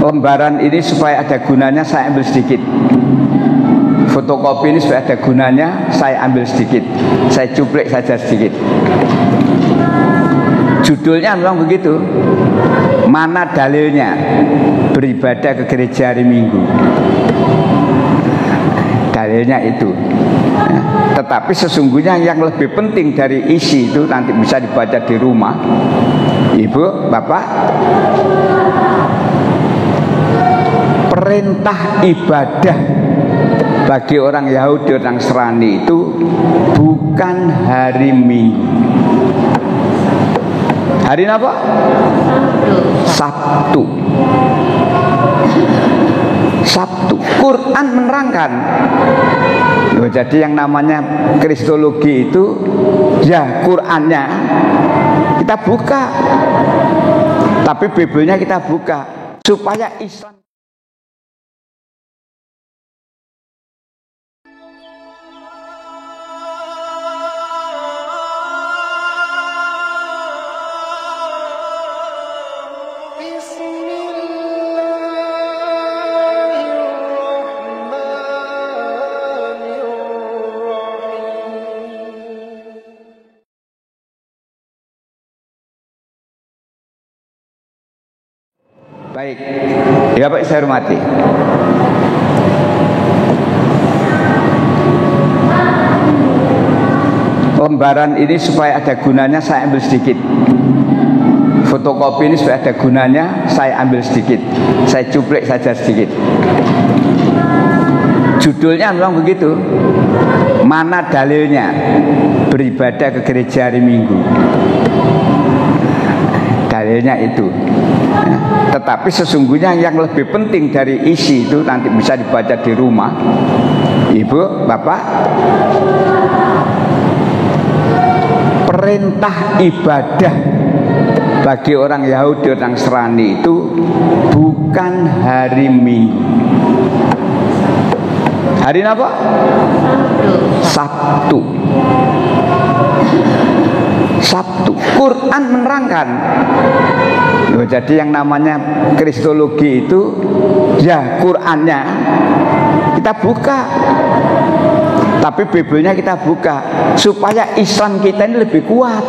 lembaran ini supaya ada gunanya saya ambil sedikit. Fotokopi ini supaya ada gunanya saya ambil sedikit. Saya cuplik saja sedikit. Judulnya memang begitu. Mana dalilnya beribadah ke gereja hari Minggu? Dalilnya itu. Tetapi sesungguhnya yang lebih penting dari isi itu nanti bisa dibaca di rumah. Ibu, Bapak, perintah ibadah bagi orang Yahudi, orang Nasrani itu bukan hari Minggu. Hari apa? Sabtu. Sabtu. Quran menerangkan. Jadi yang namanya Kristologi itu ya Qurannya kita buka, tapi Bibelnya kita buka supaya Islam. Baik, ya Bapak saya hormati. Lembaran ini supaya ada gunanya saya ambil sedikit. Fotokopi ini supaya ada gunanya saya ambil sedikit. Saya cuplik saja sedikit. Judulnya memang begitu. Mana dalilnya beribadah ke gereja hari Minggu? Dalilnya itu. Tetapi sesungguhnya yang lebih penting dari isi itu nanti bisa dibaca di rumah. Ibu, Bapak, perintah ibadah bagi orang Yahudi, orang Nasrani itu bukan hari Minggu. Hari apa? Sabtu. Sabtu. Quran menerangkan. Jadi yang namanya Kristologi itu ya Qurannya kita buka, tapi Bibelnya kita buka supaya Islam kita ini lebih kuat.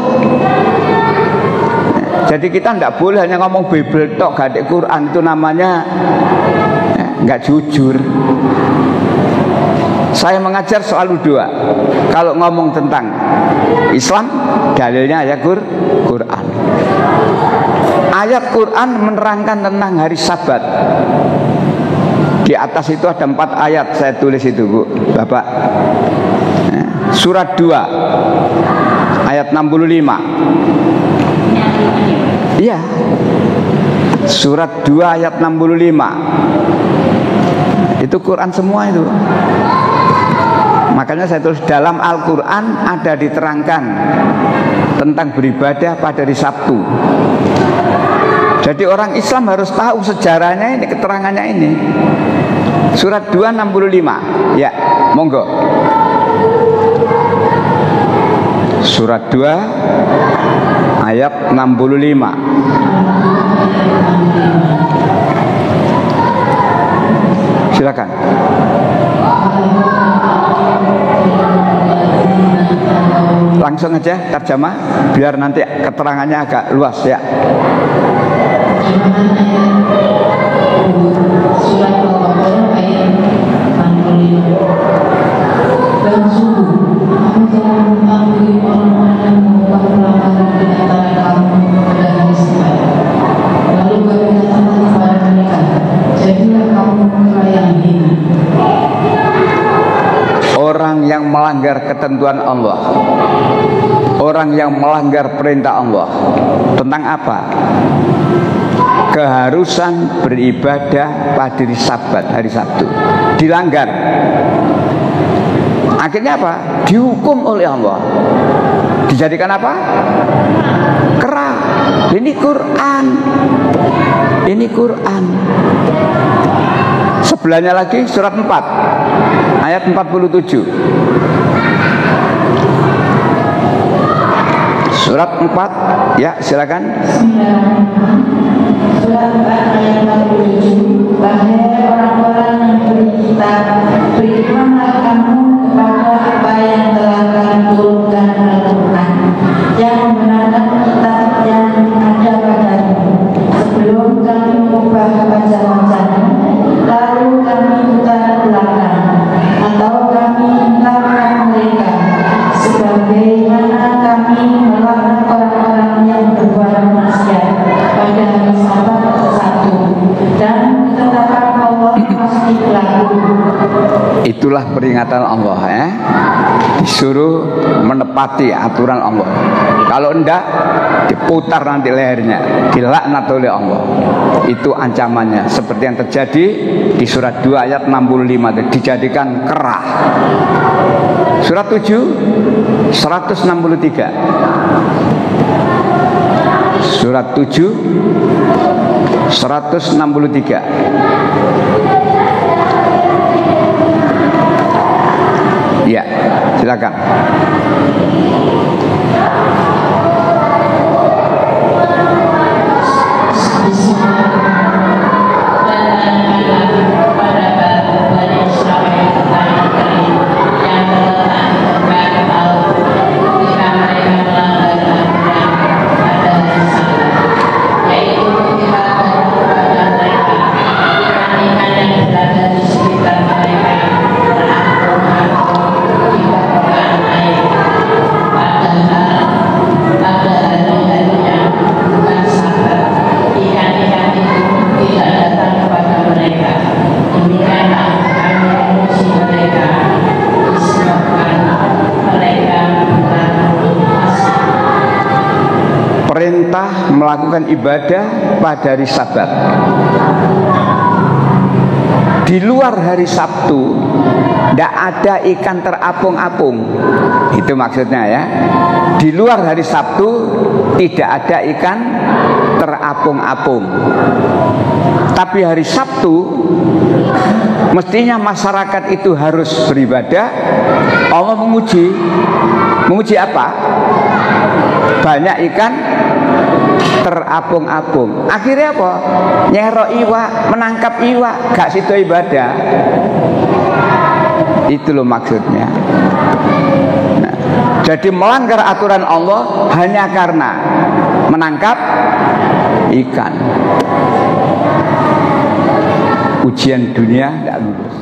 Jadi kita tidak boleh hanya ngomong Bibel tok, gak ada Quran, itu namanya nggak jujur. Saya mengajar soal dua. Kalau ngomong tentang Islam, dalilnya ya Quran. Ayat Quran menerangkan tentang hari Sabat. Di atas itu ada 4 ayat, saya tulis itu Bu, Bapak. Surat 2 ayat 65. Iya. Surat 2 ayat 65. Itu Quran semua itu. Makanya saya tulis dalam Al-Quran ada diterangkan tentang beribadah pada hari Sabtu. Jadi orang Islam harus tahu sejarahnya ini, keterangannya ini. Surat 265. Ya, monggo. Surat 2 ayat 65. Silakan. Langsung aja terjemah biar nanti keterangannya agak luas ya. Surat Al-Baqarah ayat 65. Dan sungguh aku telah mengetahui orang-orang yang melakukan pelanggaran di antara kamu pada hari Sabat. Lalu kami katakan kepada mereka, jadilah kamu yang hina. Orang yang melanggar ketentuan Allah, orang yang melanggar perintah Allah tentang apa? Keharusan beribadah pada hari Sabat, hari Sabtu, dilanggar. Akhirnya apa? Dihukum oleh Allah. Dijadikan apa? Kera. Ini Quran. Ini Quran. Sebelahnya lagi surat 4 ayat 47. Surat 4 ya silakan. Surat 4 ayat 47. katakan Allah pasti berlaku. Itulah peringatan Allah ya. Disuruh menepati aturan Allah. Kalau enggak diputar nanti lehernya, dilaknat oleh Allah. Itu ancamannya. Seperti yang terjadi di surat 2 ayat 65, dijadikan kerah. Surat 7 163. Surat 7 163. Ya, silakan. Perintah melakukan ibadah pada hari Sabat. Di luar hari Sabtu tidak ada ikan terapung-apung. Itu maksudnya ya. Di luar hari Sabtu tidak ada ikan terapung-apung. Tapi hari Sabtu mestinya masyarakat itu harus beribadah. Allah menguji apa? Banyak ikan terapung-apung. Akhirnya apa? Nyerok iwak, menangkap iwak, gak sido ibadah. Itu loh maksudnya. Nah, jadi melanggar aturan Allah hanya karena menangkap ikan. Ujian dunia tidak lulus.